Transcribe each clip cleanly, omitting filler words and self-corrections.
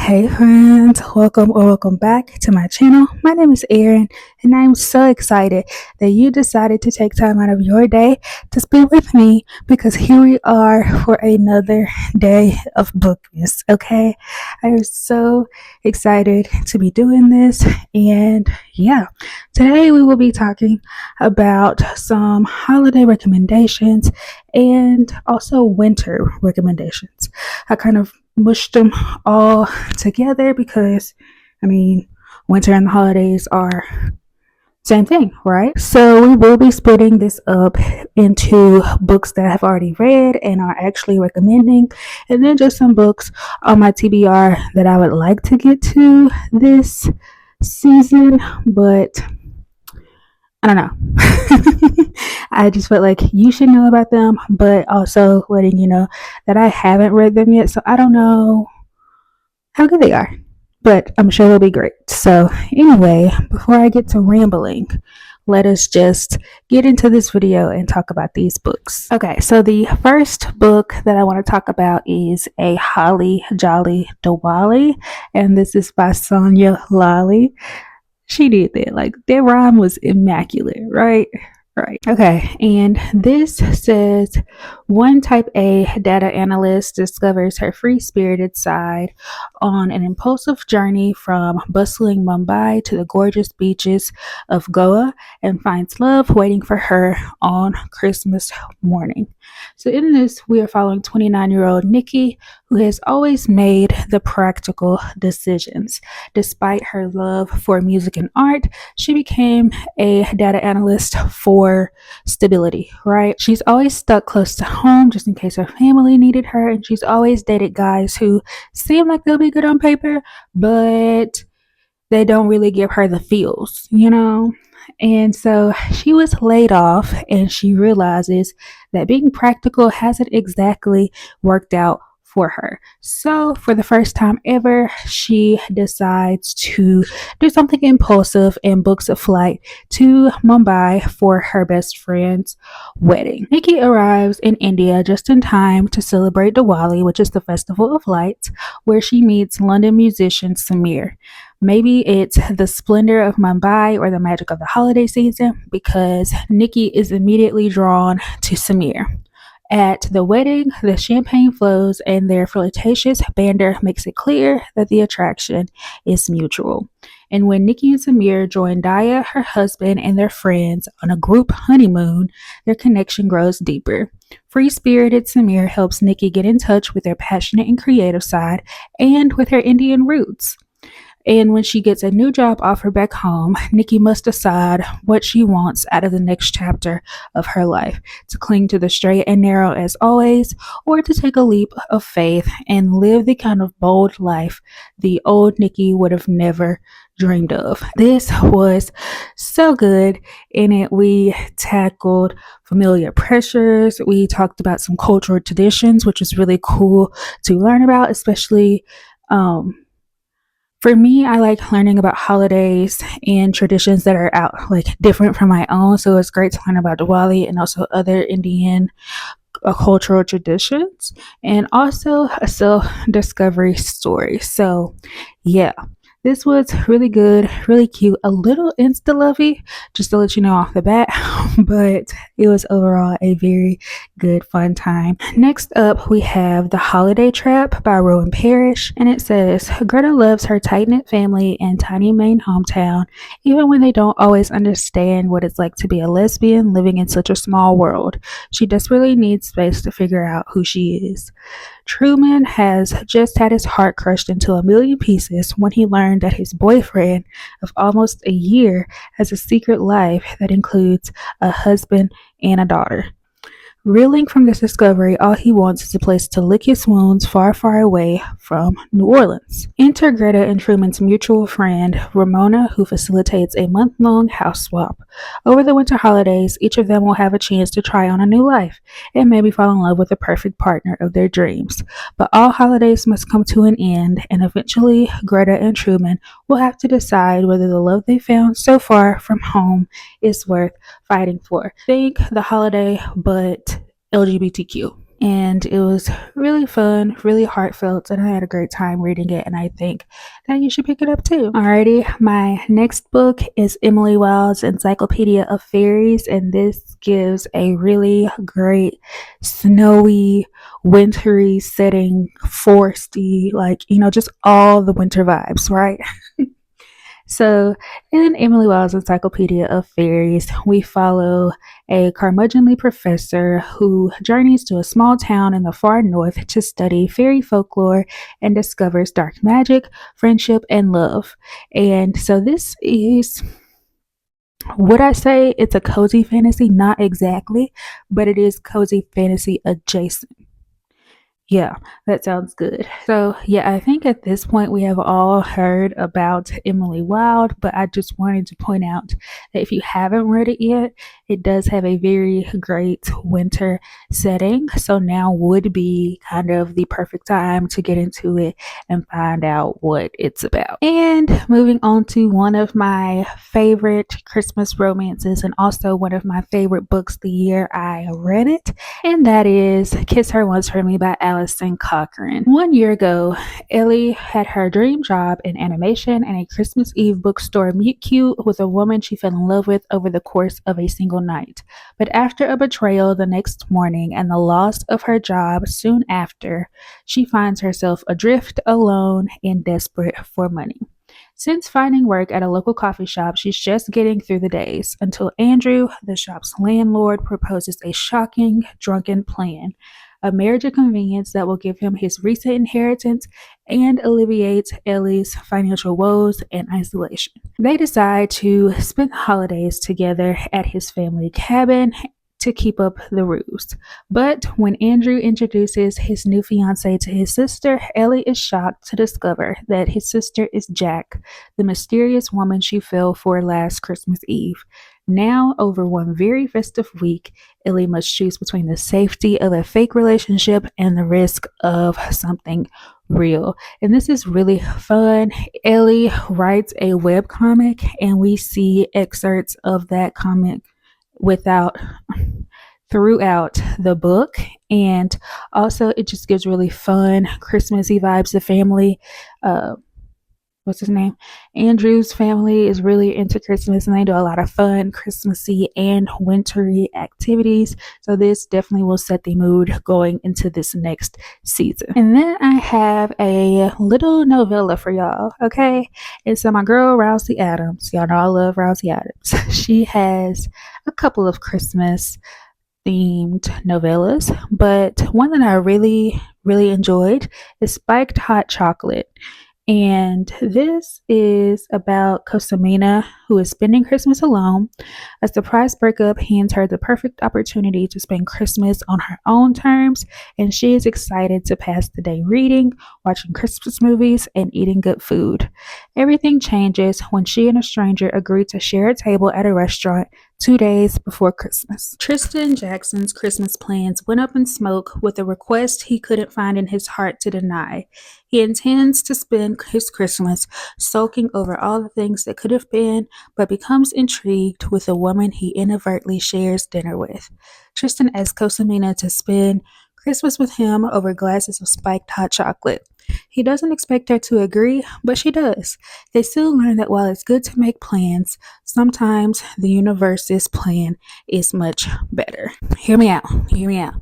Hey friends, welcome or welcome back to my channel. My name is Erin and I'm so excited that you decided to take time out of your day to spend with me because here we are for another day of bookmas. Okay, I am so excited to be doing this, and yeah, today we will be talking about some holiday recommendations and also winter recommendations. I kind of mushed them all together because winter and the holidays are same thing, right? So we will be splitting this up into books that I've already read and are actually recommending, and then just some books on my TBR that I would like to get to this season, but I don't know. I just felt like you should know about them, but also letting you know that I haven't read them yet, so I don't know how good they are, but I'm sure they'll be great. So anyway, before I get to rambling, let us just get into this video and talk about these books. Okay, so the first book that I want to talk about is A Holly Jolly Diwali, and this is by Sonya Lalli. She did that. Like, that rhyme was immaculate, right? Right. Okay. And this says one type A data analyst discovers her free spirited side on an impulsive journey from bustling Mumbai to the gorgeous beaches of Goa and finds love waiting for her on Christmas morning. So, in this, we are following 29-year-old Nikki, who has always made the practical decisions. Despite her love for music and art, she became a data analyst for stability, right? She's always stuck close to home just in case her family needed her, and she's always dated guys who seem like they'll be good on paper, but they don't really give her the feels, you know? And so she was laid off, and she realizes that being practical hasn't exactly worked out for her. So, for the first time ever, she decides to do something impulsive and books a flight to Mumbai for her best friend's wedding. Nikki arrives in India just in time to celebrate Diwali, which is the festival of lights, where she meets London musician Samir. Maybe it's the splendor of Mumbai or the magic of the holiday season, because Nikki is immediately drawn to Samir. At the wedding, the champagne flows and their flirtatious banter makes it clear that the attraction is mutual. And when Nikki and Samir join Daya, her husband, and their friends on a group honeymoon, their connection grows deeper. Free-spirited Samir helps Nikki get in touch with their passionate and creative side and with her Indian roots. And when she gets a new job offer back home, Nikki must decide what she wants out of the next chapter of her life: to cling to the straight and narrow as always, or to take a leap of faith and live the kind of bold life the old Nikki would have never dreamed of. This was so good. In it, we tackled familiar pressures. We talked about some cultural traditions, which is really cool to learn about, especially for me. I like learning about holidays and traditions that are out, like, different from my own. So it's great to learn about Diwali and also other Indian cultural traditions, and also a self-discovery story. So yeah, this was really good, really cute, a little insta-lovey, just to let you know off the bat, but it was overall a very good, fun time. Next up, we have The Holiday Trap by Roan Parrish, and it says, Greta loves her tight-knit family and tiny Maine hometown, even when they don't always understand what it's like to be a lesbian living in such a small world. She desperately needs space to figure out who she is. Truman has just had his heart crushed into a million pieces when he learned that his boyfriend of almost a year has a secret life that includes a husband and a daughter. Reeling from this discovery, all he wants is a place to lick his wounds far, far away from New Orleans. Enter Greta and Truman's mutual friend, Ramona, who facilitates a month-long house swap. Over the winter holidays, each of them will have a chance to try on a new life and maybe fall in love with the perfect partner of their dreams. But all holidays must come to an end, and eventually Greta and Truman will have to decide whether the love they found so far from home is worth fighting for. Think the holiday, but LGBTQ. and it was really fun, really heartfelt, and I had a great time reading it, and I think that you should pick it up too. Alrighty, my next book is Emily Wilde's Encyclopedia of Fairies, and this gives a really great snowy, wintry setting, foresty, like, just all the winter vibes, right? So, in Emily Wilde's Encyclopedia of Fairies, we follow a curmudgeonly professor who journeys to a small town in the far north to study fairy folklore and discovers dark magic, friendship, and love. And so, this is, would I say it's a cozy fantasy? Not exactly, but it is cozy fantasy adjacent. Yeah, that sounds good. So, yeah, I think at this point we have all heard about Emily Wilde, but I just wanted to point out that if you haven't read it yet, it does have a very great winter setting. So now would be kind of the perfect time to get into it and find out what it's about. And moving on to one of my favorite Christmas romances and also one of my favorite books the year I read it, and that is Kiss Her Once for Me by Alison Cochrun. 1 year ago, Ellie had her dream job in animation and a Christmas Eve bookstore meet cute with a woman she fell in love with over the course of a single night. But after a betrayal the next morning and the loss of her job soon after, she finds herself adrift, alone, and desperate for money. Since finding work at a local coffee shop, she's just getting through the days until Andrew, the shop's landlord, proposes a shocking, drunken plan. A marriage of convenience that will give him his recent inheritance and alleviate Ellie's financial woes and isolation. They decide to spend the holidays together at his family cabin to keep up the ruse. But when Andrew introduces his new fiancée to his sister, Ellie is shocked to discover that his sister is Jack, the mysterious woman she fell for last Christmas Eve. Now, over one very festive week, Ellie must choose between the safety of a fake relationship and the risk of something real. And this is really fun. Ellie writes a webcomic, and we see excerpts of that comic without throughout the book, and also it just gives really fun Christmassy vibes. The family, what's his name, Andrew's family is really into Christmas, and they do a lot of fun Christmassy and wintry activities, so this definitely will set the mood going into this next season. And then I have a little novella for y'all. Okay, it's my girl Rilzy Adams. Y'all know I love Rilzy Adams. She has a couple of Christmas themed novellas, but one that I really enjoyed is Spiked Hot Chocolate. And this is about Kosamina, who is spending Christmas alone. A surprise breakup hands her the perfect opportunity to spend Christmas on her own terms, and she is excited to pass the day reading, watching Christmas movies, and eating good food. Everything changes when she and a stranger agree to share a table at a restaurant 2 days before Christmas. Tristan Jackson's Christmas plans went up in smoke with a request he couldn't find in his heart to deny. He intends to spend his Christmas sulking over all the things that could have been, but becomes intrigued with the woman he inadvertently shares dinner with. Tristan asks Kosamina to spend Christmas with him over glasses of spiked hot chocolate. He doesn't expect her to agree, but she does. They soon learn that while it's good to make plans, sometimes the universe's plan is much better. Hear me out. Hear me out.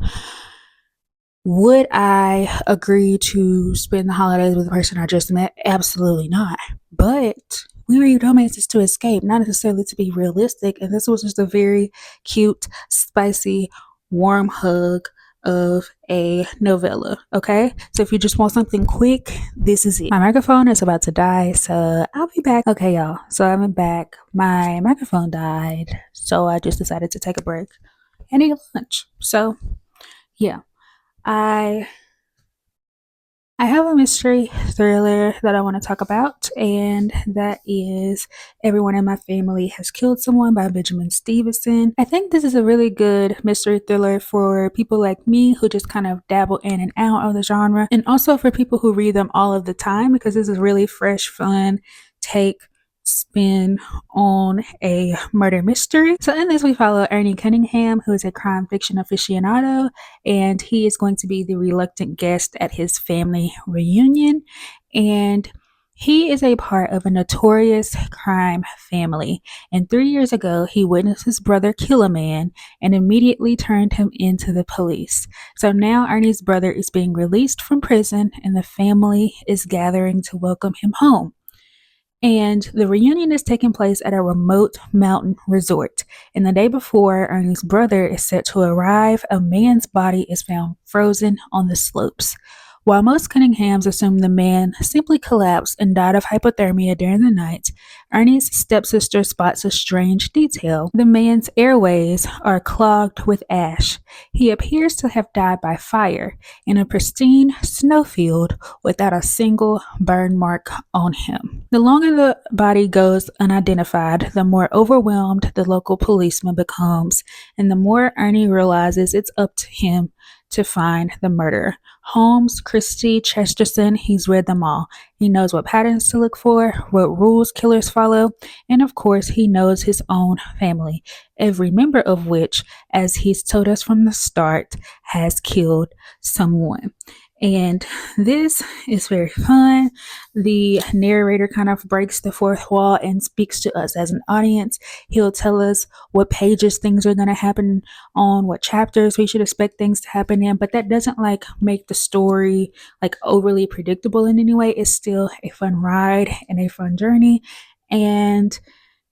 Would I agree to spend the holidays with the person I just met? Absolutely not. But we read romances to escape, not necessarily to be realistic. And this was just a very cute, spicy, warm hug of a novella. Okay, so if you just want something quick, this is it. My microphone is about to die, so I'll be back. Okay, y'all, so I'm back. My microphone died, so I just decided to take a break and eat lunch. So yeah, I have a mystery thriller that I want to talk about, and that is Everyone in My Family Has Killed Someone by Benjamin Stevenson. I think this is a really good mystery thriller for people like me who just kind of dabble in and out of the genre, and also for people who read them all of the time, because this is really fresh, fun take spin on a murder mystery. So in this, we follow Ernie Cunningham, who is a crime fiction aficionado, and he is going to be the reluctant guest at his family reunion. And he is a part of a notorious crime family. And 3 years ago, he witnessed his brother kill a man and immediately turned him into the police. So now Ernie's brother is being released from prison and the family is gathering to welcome him home. And the reunion is taking place at a remote mountain resort. And the day before Ernie's brother is set to arrive, a man's body is found frozen on the slopes. While most Cunninghams assume the man simply collapsed and died of hypothermia during the night, Ernie's stepsister spots a strange detail. The man's airways are clogged with ash. He appears to have died by fire in a pristine snowfield without a single burn mark on him. The longer the body goes unidentified, the more overwhelmed the local policeman becomes, and the more Ernie realizes it's up to him to find the murderer. Holmes, Christie, Chesterton, he's read them all. He knows what patterns to look for, what rules killers follow, and of course, he knows his own family, every member of which, as he's told us from the start, has killed someone. And this is very fun. The narrator kind of breaks the fourth wall and speaks to us as an audience. He'll tell us what pages things are going to happen on, what chapters we should expect things to happen in, but that doesn't like make the story like overly predictable in any way. It's still a fun ride and a fun journey. And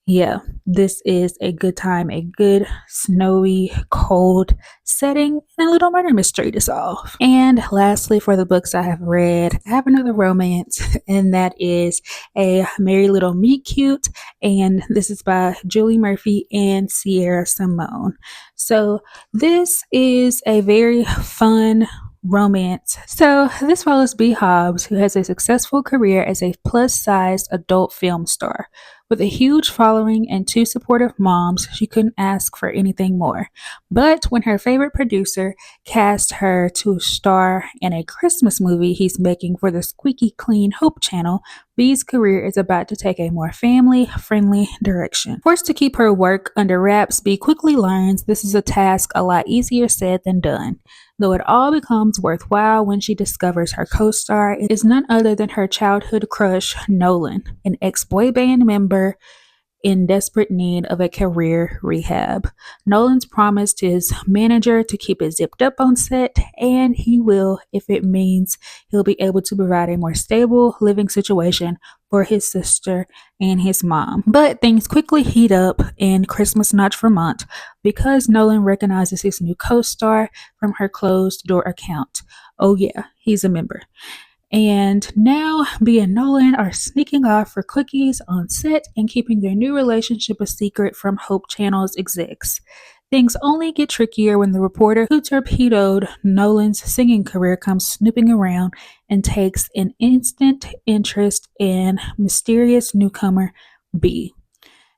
yeah, this is a good time, a good snowy, cold setting, and a little murder mystery to solve. And lastly, for the books I have read, I have another romance, and that is A Merry Little Meet Cute, and this is by Julie Murphy and Sierra Simone. So this is a very fun romance. So this follows B. Hobbs, who has a successful career as a plus-sized adult film star. With a huge following and 2 supportive moms, she couldn't ask for anything more. But when her favorite producer cast her to star in a Christmas movie he's making for the squeaky clean Hope Channel, B's career is about to take a more family-friendly direction. Forced to keep her work under wraps, B quickly learns this is a task a lot easier said than done. Though it all becomes worthwhile when she discovers her co-star is none other than her childhood crush, Nolan, an ex-boy band member in desperate need of a career rehab. Nolan's promised his manager to keep it zipped up on set, and he will if it means he'll be able to provide a more stable living situation for his sister and his mom. But things quickly heat up in Christmas Not Vermont because Nolan recognizes his new co-star from her closed door account. Oh yeah, he's a member. And now B and Nolan are sneaking off for cookies on set and keeping their new relationship a secret from Hope Channel's execs. Things only get trickier when the reporter who torpedoed Nolan's singing career comes snooping around and takes an instant interest in mysterious newcomer B.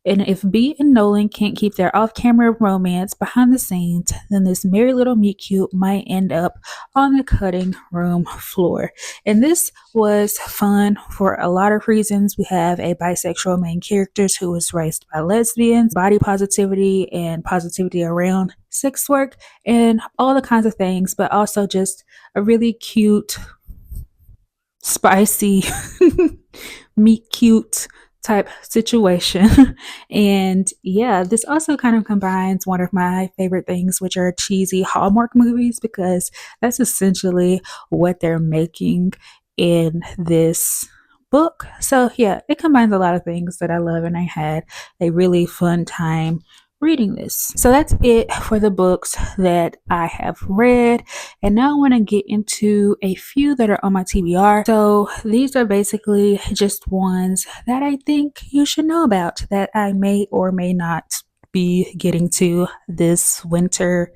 And if B and Nolan can't keep their off-camera romance behind the scenes, then this merry little meet cute might end up on the cutting room floor. And this was fun for a lot of reasons. We have a bisexual main character who was raised by lesbians, body positivity and positivity around sex work, and all the kinds of things, but also just a really cute, spicy, meet cute type situation. And yeah, this also kind of combines one of my favorite things, which are cheesy Hallmark movies, because that's essentially what they're making in this book. So yeah, it combines a lot of things that I love, and I had a really fun time reading this. So that's it for the books that I have read, and now I want to get into a few that are on my TBR. So these are basically just ones that I think you should know about that I may or may not be getting to this winter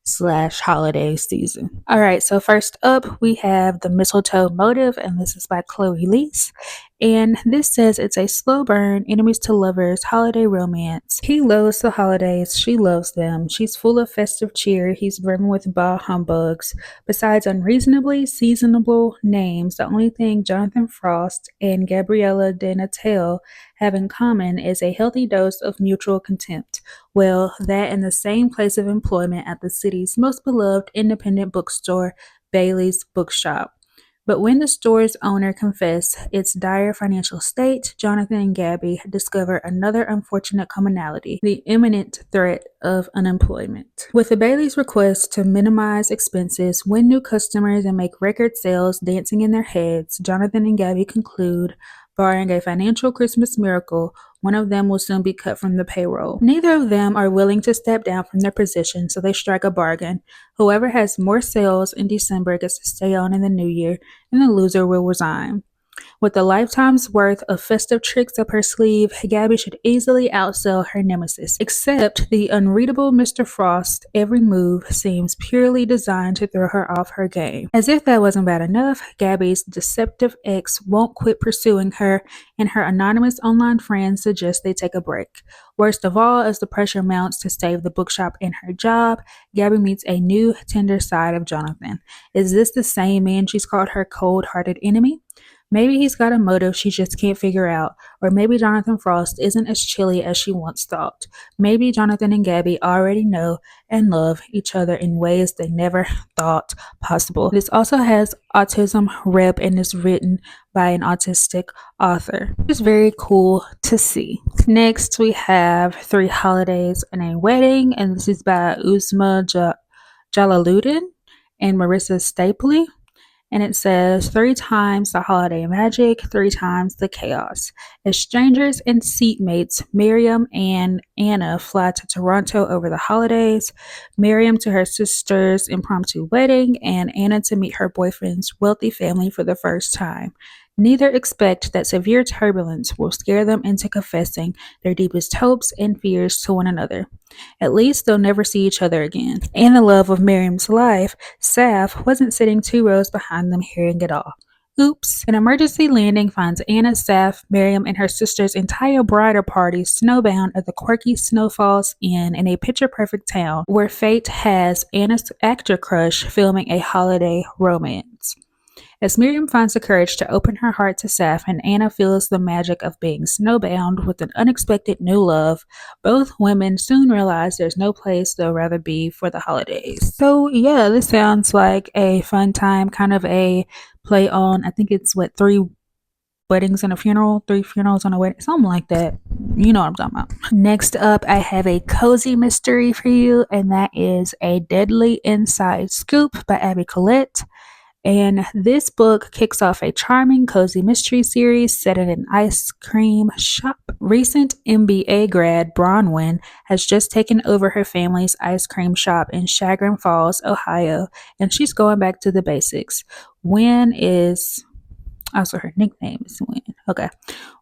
/ holiday season. All right, so first up we have The Mistletoe Motive, and this is by Chloe Liese. And this says it's a slow burn, enemies to lovers, holiday romance. He loves the holidays, she loves them. She's full of festive cheer, he's brimming with bah humbugs. Besides unreasonably seasonable names, the only thing Jonathan Frost and Gabriella de Natal have in common is a healthy dose of mutual contempt. Well, that in the same place of employment at the city's most beloved independent bookstore, Bailey's Bookshop. But when the store's owner confessed its dire financial state, Jonathan and Gabby discovered another unfortunate commonality, the imminent threat of unemployment. With the Bailey's request to minimize expenses, win new customers, and make record sales dancing in their heads, Jonathan and Gabby conclude, barring a financial Christmas miracle, one of them will soon be cut from the payroll. Neither of them are willing to step down from their position, so they strike a bargain. Whoever has more sales in December gets to stay on in the new year, and the loser will resign. With a lifetime's worth of festive tricks up her sleeve, Gabby should easily outsell her nemesis. Except the unreadable Mr. Frost, every move seems purely designed to throw her off her game. As if that wasn't bad enough, Gabby's deceptive ex won't quit pursuing her, and her anonymous online friends suggest they take a break. Worst of all, as the pressure mounts to save the bookshop and her job, Gabby meets a new, tender side of Jonathan. Is this the same man she's called her cold-hearted enemy? Maybe he's got a motive she just can't figure out, or maybe Jonathan Frost isn't as chilly as she once thought. Maybe Jonathan and Gabby already know and love each other in ways they never thought possible. This also has autism rep and is written by an autistic author. It's very cool to see. Next, we have Three Holidays and a Wedding, and this is by Uzma Jalaluddin and Marissa Stapley. And it says 3 times the holiday magic, 3 times the chaos. As strangers and seatmates, Miriam and Anna fly to Toronto over the holidays. Miriam to her sister's impromptu wedding, and Anna to meet her boyfriend's wealthy family for the first time. Neither expect that severe turbulence will scare them into confessing their deepest hopes and fears to one another. At least they'll never see each other again. And the love of Miriam's life, Saf, wasn't sitting 2 rows behind them hearing it all. Oops. An emergency landing finds Anna, Saf, Miriam, and her sister's entire bridal party snowbound at the quirky Snowfalls Inn in a picture-perfect town where fate has Anna's actor crush filming a holiday romance. As Miriam finds the courage to open her heart to Saf and Anna feels the magic of being snowbound with an unexpected new love, both women soon realize there's no place they'll rather be for the holidays. So yeah, this sounds like a fun time, kind of a play on, I think it's 3 weddings and a funeral, 3 funerals and a wedding, something like that. You know what I'm talking about. Next up, I have a cozy mystery for you, and that is A Deadly Inside Scoop by Abby Collette. And this book kicks off a charming, cozy mystery series set in an ice cream shop. Recent MBA grad Bronwyn has just taken over her family's ice cream shop in Chagrin Falls, Ohio, and she's going back to the basics. Her nickname is Wynn. Okay.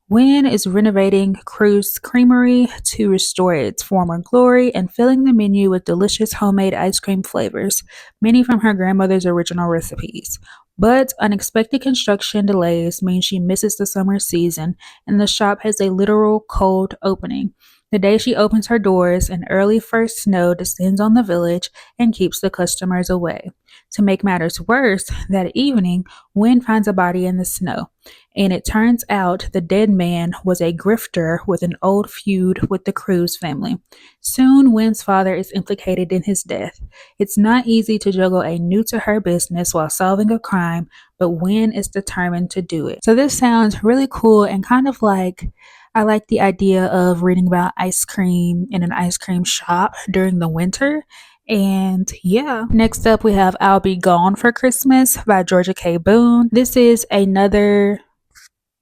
Wynn is renovating Cruise Creamery to restore its former glory and filling the menu with delicious homemade ice cream flavors, many from her grandmother's original recipes. But unexpected construction delays mean she misses the summer season, and the shop has a literal cold opening. The day she opens her doors, an early first snow descends on the village and keeps the customers away. To make matters worse, that evening, Wynn finds a body in the snow, and it turns out the dead man was a grifter with an old feud with the Cruz family. Soon, Wynn's father is implicated in his death. It's not easy to juggle a new-to-her business while solving a crime, but Wynn is determined to do it. So this sounds really cool and kind of like, I like the idea of reading about ice cream in an ice cream shop during the winter. And yeah, next up we have I'll Be Gone for Christmas by Georgia K. Boone. This is another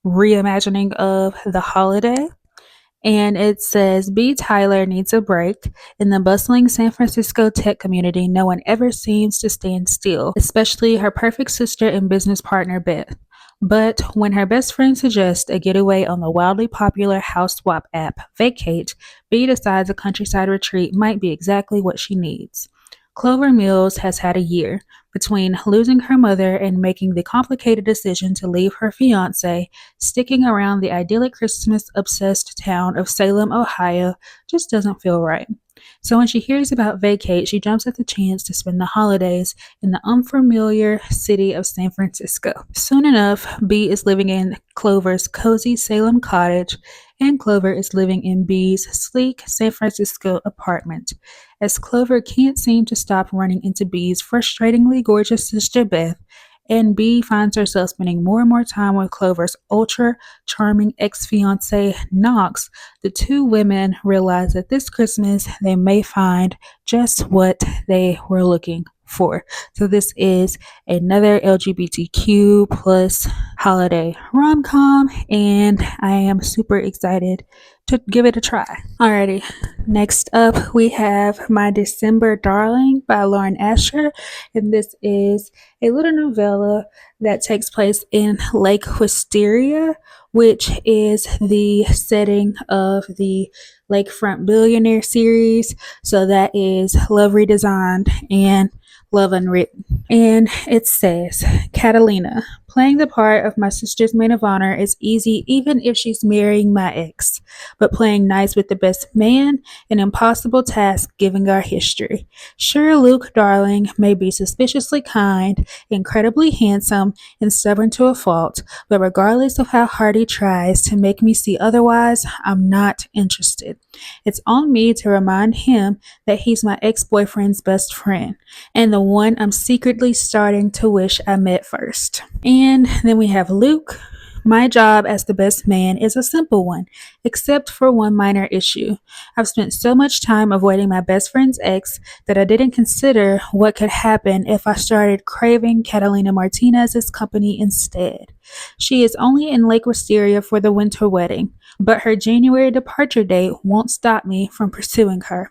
reimagining of the holiday. And it says, B. Tyler needs a break. In the bustling San Francisco tech community, no one ever seems to stand still, especially her perfect sister and business partner, Beth. But when her best friend suggests a getaway on the wildly popular house swap app, Vacate, B decides a countryside retreat might be exactly what she needs. Clover Mills has had a year. between losing her mother and making the complicated decision to leave her fiance, sticking around the idyllic Christmas obsessed town of Salem, Ohio just doesn't feel right. So when she hears about vacate, she jumps at the chance to spend the holidays in the unfamiliar city of San Francisco. Soon enough, Bee is living in Clover's cozy Salem cottage, and Clover is living in Bee's sleek San Francisco apartment. As Clover can't seem to stop running into Bee's frustratingly gorgeous sister Beth, and Bee finds herself spending more and more time with Clover's ultra charming ex fiance Knox, the two women realize that this Christmas they may find just what they were looking for. So this is another LGBTQ plus holiday rom-com, and I am super excited to give it a try. Alrighty, next up we have My December Darling by Lauren Asher, and this is a little novella that takes place in Lake Wisteria, which is the setting of the Lakefront Billionaire series. So that is Love Redesigned and Love Unwritten. And it says, Catalina, playing the part of my sister's maid of honor is easy even if she's marrying my ex. But playing nice with the best man, an impossible task given our history. Sure, Luke Darling may be suspiciously kind, incredibly handsome, and stubborn to a fault, but regardless of how hard he tries to make me see otherwise, I'm not interested. It's on me to remind him that he's my ex-boyfriend's best friend, and the one I'm secretly starting to wish I met first. And then we have Luke. My job as the best man is a simple one, except for one minor issue. I've spent so much time avoiding my best friend's ex that I didn't consider what could happen if I started craving Catalina Martinez's company instead. She is only in Lake Wisteria for the winter wedding, but her January departure date won't stop me from pursuing her.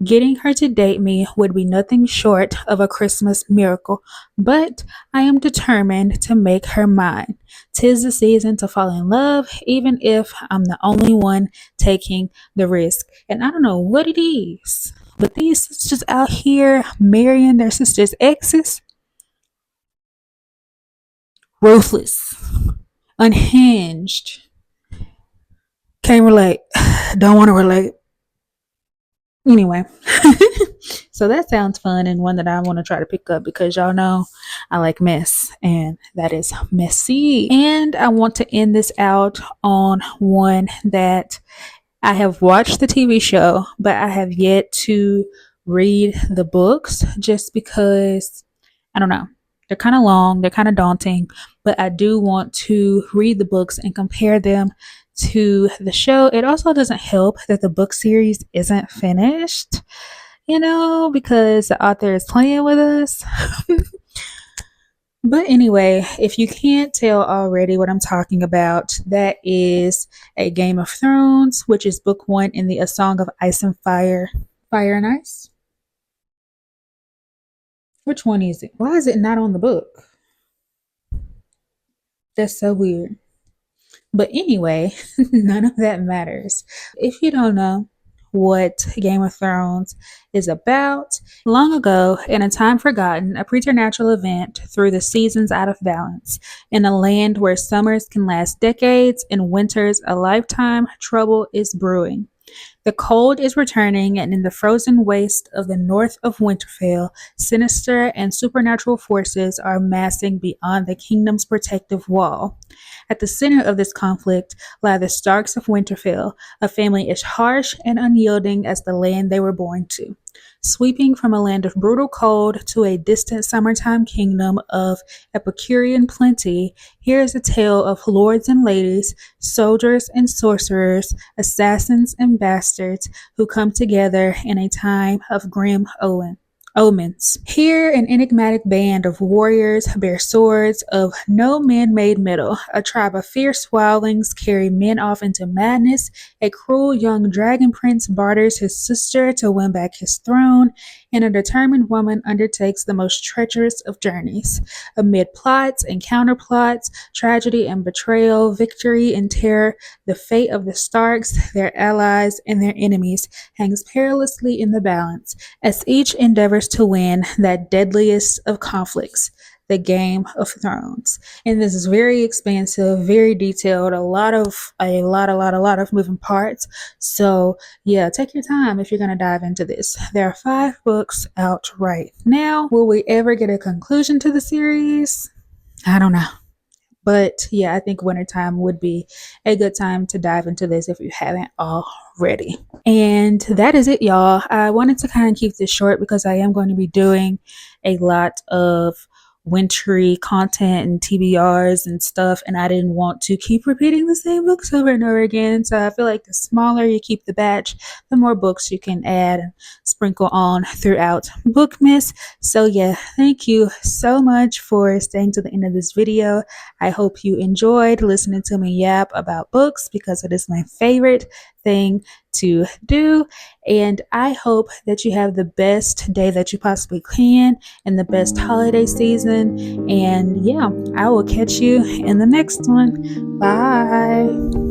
Getting her to date me would be nothing short of a Christmas miracle, but I am determined to make her mine. 'Tis the season to fall in love, even if I'm the only one taking the risk. And I don't know what it is, but these sisters out here marrying their sisters' exes, ruthless, unhinged. Can't relate. Don't want to relate. Anyway, so that sounds fun and one that I want to try to pick up because y'all know I like mess and that is messy. And I want to end this out on one that I have watched the TV show, but I have yet to read the books just because I don't know. They're kind of long, they're kind of daunting, but I do want to read the books and compare them to the show. It also doesn't help that the book series isn't finished, because the author is playing with us. But anyway, if you can't tell already what I'm talking about, that is A Game of Thrones, which is book 1 in the A Song of Ice and Fire. Fire and Ice? Which one is it? Why is it not on the book? That's so weird. But anyway, none of that matters. If you don't know what Game of Thrones is about, long ago, in a time forgotten, a preternatural event threw the seasons out of balance. In a land where summers can last decades and winters a lifetime, trouble is brewing. The cold is returning, and in the frozen waste of the north of Winterfell, sinister and supernatural forces are massing beyond the kingdom's protective wall. At the center of this conflict lie the Starks of Winterfell, a family as harsh and unyielding as the land they were born to. Sweeping from a land of brutal cold to a distant summertime kingdom of Epicurean plenty, here is a tale of lords and ladies, soldiers and sorcerers, assassins and bastards who come together in a time of grim omens. Here, an enigmatic band of warriors bear swords of no man-made metal. A tribe of fierce wildlings carry men off into madness. A cruel young dragon prince barters his sister to win back his throne, and a determined woman undertakes the most treacherous of journeys. Amid plots and counterplots, tragedy and betrayal, victory and terror, the fate of the Starks, their allies, and their enemies hangs perilously in the balance as each endeavors to win that deadliest of conflicts, the Game of Thrones. And this is very expansive, very detailed, a lot of moving parts. So yeah, take your time if you're going to dive into this. There are 5 books out right now. Will we ever get a conclusion to the series? I don't know. But yeah, I think wintertime would be a good time to dive into this if you haven't already. And that is it, y'all. I wanted to kind of keep this short because I am going to be doing a lot of wintry content and TBRs and stuff, and I didn't want to keep repeating the same books over and over again. So I feel like the smaller you keep the batch, the more books you can add and sprinkle on throughout Bookmas. So yeah, thank you so much for staying to the end of this video. I hope you enjoyed listening to me yap about books because it is my favorite thing to do. And I hope that you have the best day that you possibly can and the best holiday season. And yeah, I will catch you in the next one. Bye.